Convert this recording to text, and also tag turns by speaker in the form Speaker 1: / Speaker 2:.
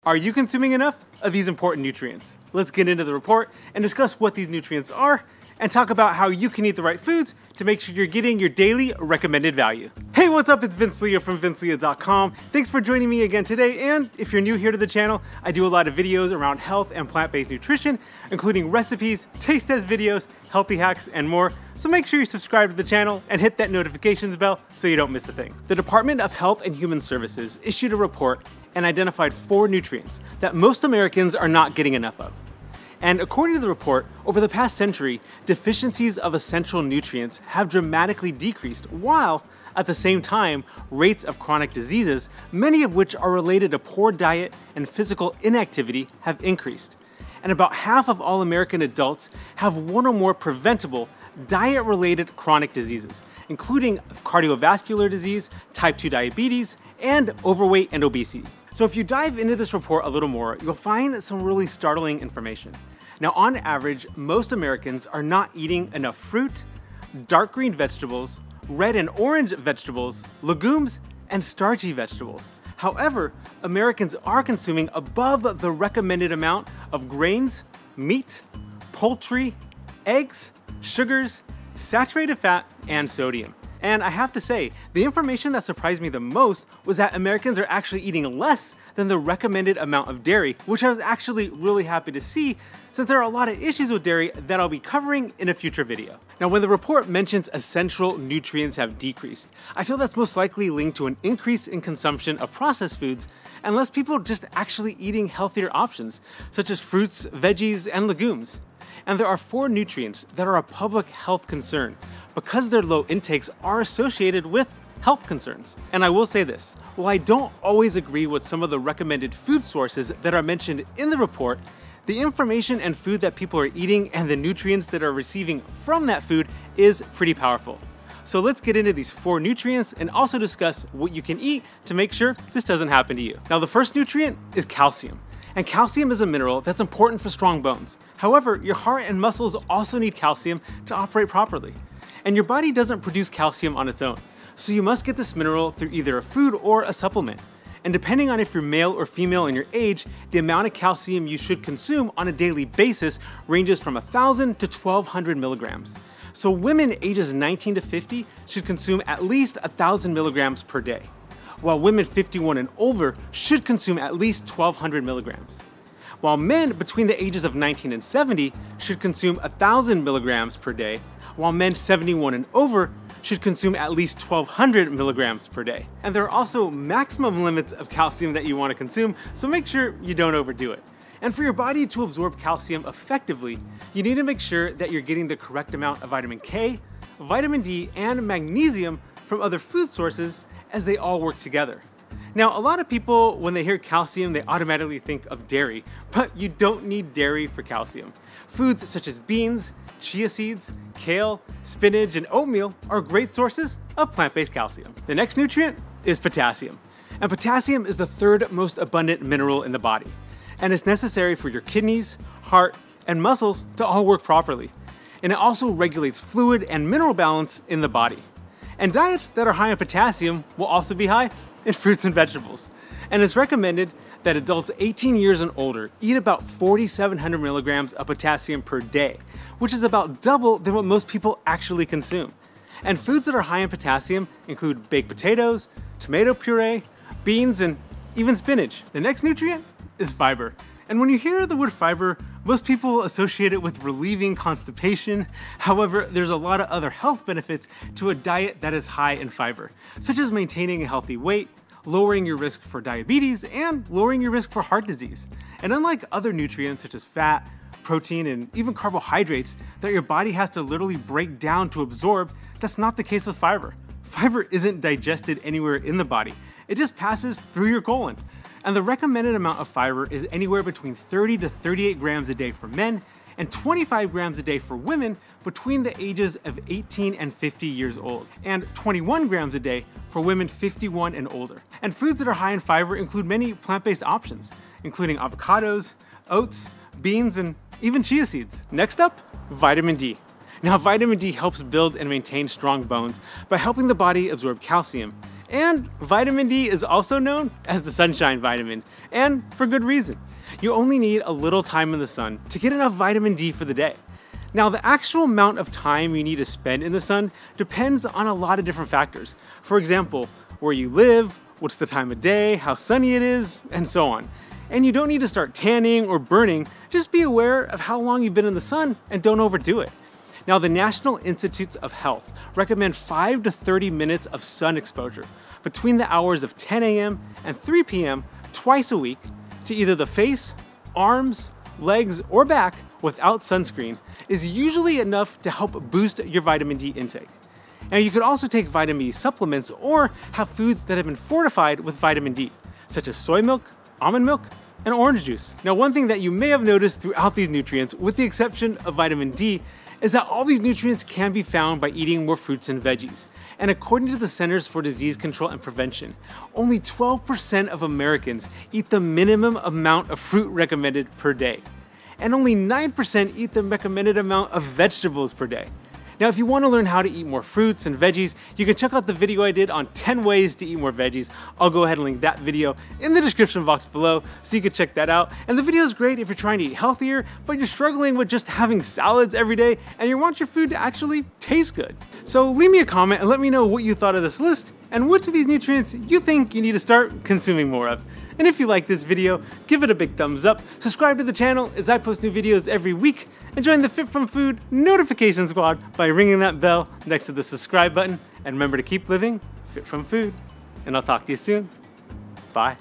Speaker 1: Are you consuming enough of these important nutrients? Let's get into the report and discuss what these nutrients are and talk about how you can eat the right foods to make sure you're getting your daily recommended value. Hey, what's up? It's Vince Leo from vinceleo.com. Thanks for joining me again today, and if you're new here to the channel, I do a lot of videos around health and plant-based nutrition, including recipes, taste test videos, healthy hacks, and more, so make sure you subscribe to the channel and hit that notifications bell so you don't miss a thing. The Department of Health and Human Services issued a report and identified 4 nutrients that most Americans are not getting enough of. And according to the report, over the past century, deficiencies of essential nutrients have dramatically decreased, while at the same time, rates of chronic diseases, many of which are related to poor diet and physical inactivity, have increased. And about half of all American adults have one or more preventable diet-related chronic diseases, including cardiovascular disease, type 2 diabetes, and overweight and obesity. So if you dive into this report a little more, you'll find some really startling information. Now, on average, most Americans are not eating enough fruit, dark green vegetables, red and orange vegetables, legumes, and starchy vegetables. However, Americans are consuming above the recommended amount of grains, meat, poultry, eggs, sugars, saturated fat, and sodium. And I have to say, the information that surprised me the most was that Americans are actually eating less than the recommended amount of dairy, which I was actually really happy to see, since there are a lot of issues with dairy that I'll be covering in a future video. Now, when the report mentions essential nutrients have decreased, I feel that's most likely linked to an increase in consumption of processed foods, and less people just actually eating healthier options, such as fruits, veggies, and legumes. And there are 4 nutrients that are a public health concern because their low intakes are associated with health concerns. And I will say this, while I don't always agree with some of the recommended food sources that are mentioned in the report, the information and food that people are eating and the nutrients that are receiving from that food is pretty powerful. So let's get into these 4 nutrients and also discuss what you can eat to make sure this doesn't happen to you. Now, the first nutrient is calcium. And calcium is a mineral that's important for strong bones. However, your heart and muscles also need calcium to operate properly. And your body doesn't produce calcium on its own, so you must get this mineral through either a food or a supplement. And depending on if you're male or female and your age, the amount of calcium you should consume on a daily basis ranges from 1,000 to 1,200 milligrams. So women ages 19 to 50 should consume at least 1,000 milligrams per day, while women 51 and over should consume at least 1,200 milligrams. While men between the ages of 19 and 70 should consume 1,000 milligrams per day, while men 71 and over should consume at least 1,200 milligrams per day. And there are also maximum limits of calcium that you want to consume, so make sure you don't overdo it. And for your body to absorb calcium effectively, you need to make sure that you're getting the correct amount of vitamin K, vitamin D, and magnesium from other food sources, as they all work together. Now, a lot of people, when they hear calcium, they automatically think of dairy, but you don't need dairy for calcium. Foods such as beans, chia seeds, kale, spinach, and oatmeal are great sources of plant-based calcium. The next nutrient is potassium. And potassium is the 3rd most abundant mineral in the body. And it's necessary for your kidneys, heart, and muscles to all work properly. And it also regulates fluid and mineral balance in the body. And diets that are high in potassium will also be high in fruits and vegetables. And it's recommended that adults 18 years and older eat about 4,700 milligrams of potassium per day, which is about double than what most people actually consume. And foods that are high in potassium include baked potatoes, tomato puree, beans, and even spinach. The next nutrient is fiber. And when you hear the word fiber, most people associate it with relieving constipation. However, there's a lot of other health benefits to a diet that is high in fiber, such as maintaining a healthy weight, lowering your risk for diabetes, and lowering your risk for heart disease. And unlike other nutrients such as fat, protein, and even carbohydrates that your body has to literally break down to absorb, that's not the case with fiber. Fiber isn't digested anywhere in the body. It just passes through your colon. And the recommended amount of fiber is anywhere between 30 to 38 grams a day for men and 25 grams a day for women between the ages of 18 and 50 years old, and 21 grams a day for women 51 and older. And foods that are high in fiber include many plant-based options, including avocados, oats, beans, and even chia seeds. Next up, vitamin D. Now, vitamin D helps build and maintain strong bones by helping the body absorb calcium, And vitamin D is also known as the sunshine vitamin, and for good reason. You only need a little time in the sun to get enough vitamin D for the day. Now, the actual amount of time you need to spend in the sun depends on a lot of different factors. For example, where you live, what's the time of day, how sunny it is, and so on. And you don't need to start tanning or burning, just be aware of how long you've been in the sun and don't overdo it. Now, the National Institutes of Health recommend 5 to 30 minutes of sun exposure between the hours of 10 a.m. and 3 p.m. twice a week to either the face, arms, legs, or back without sunscreen is usually enough to help boost your vitamin D intake. Now, you could also take vitamin D supplements or have foods that have been fortified with vitamin D, such as soy milk, almond milk, and orange juice. Now, one thing that you may have noticed throughout these nutrients, with the exception of vitamin D, is that all these nutrients can be found by eating more fruits and veggies. And according to the Centers for Disease Control and Prevention, only 12% of Americans eat the minimum amount of fruit recommended per day. And only 9% eat the recommended amount of vegetables per day. Now, if you want to learn how to eat more fruits and veggies, you can check out the video I did on 10 ways to eat more veggies. I'll go ahead and link that video in the description box below so you can check that out. And the video is great if you're trying to eat healthier, but you're struggling with just having salads every day and you want your food to actually taste good. So leave me a comment and let me know what you thought of this list and which of these nutrients you think you need to start consuming more of. And if you like this video, give it a big thumbs up, subscribe to the channel as I post new videos every week, and join the Fit From Food notification squad by ringing that bell next to the subscribe button. And remember to keep living fit from food. And I'll talk to you soon. Bye.